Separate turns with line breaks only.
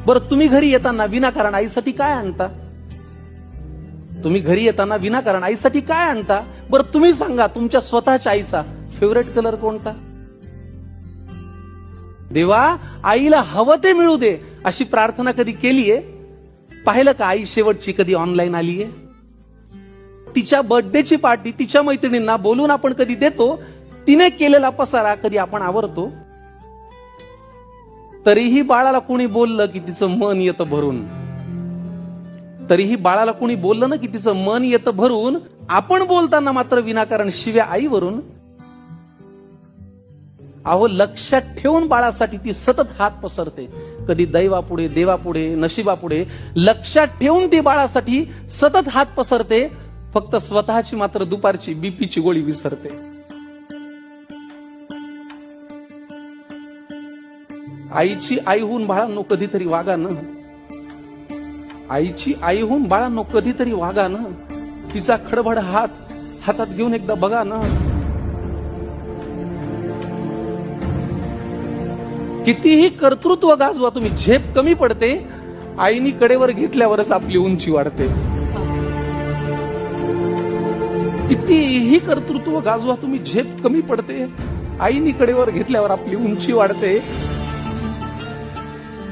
बरं तुम्ही घरी येताना विनाकारण आईसाठी काय आणता? तुम्ही घरी येताना विनाकारण आईसाठी काय आणता? बरं तुम्ही सांगा, तुमच्या स्वतःच्या आईचा फेवरेट कलर कोणता? देवा, आईला हवं ते मिळू दे अशी प्रार्थना कधी केलीये? पाहिलं का आई शेवटची कधी ऑनलाईन आलीये? तिच्या बर्थडेची पार्टी तिच्या मैत्रिणींना बोलून आपण कधी देतो? तिने केलेला पसारा कधी आपण आवरतो? तरीही बाळाला कोणी बोललं की तिचं मन येतं भरून. तरीही बाळाला कोणी बोललं ना की तिचं मन येतं भरून. आपण बोलताना मात्र विनाकारण शिव्या आईवरून. अहो, लक्षात ठेवून बाळासाठी ती सतत हात पसरते. कधी दैवापुढे, देवापुढे, नशिबापुढे लक्षात ठेवून ती बाळासाठी सतत हात पसरते. फक्त स्वतःची मात्र दुपारची बीपीची गोळी विसरते. आईची आई होऊन बाळांनो कधीतरी वागा न. आईची आई होऊन बाळांनो कधीतरी वागा न. तिचा खडबड हातात घेऊन एकदा बघा ना. कितीही कर्तृत्व गाजवा तुम्ही, झेप कमी पडते. आईनी कडेवर घेतल्यावरच आपली उंची वाढते. कितीही कर्तृत्व गाजवा तुम्ही, झेप कमी पडते. आईनी कडेवर घेतल्यावर आपली उंची वाढते.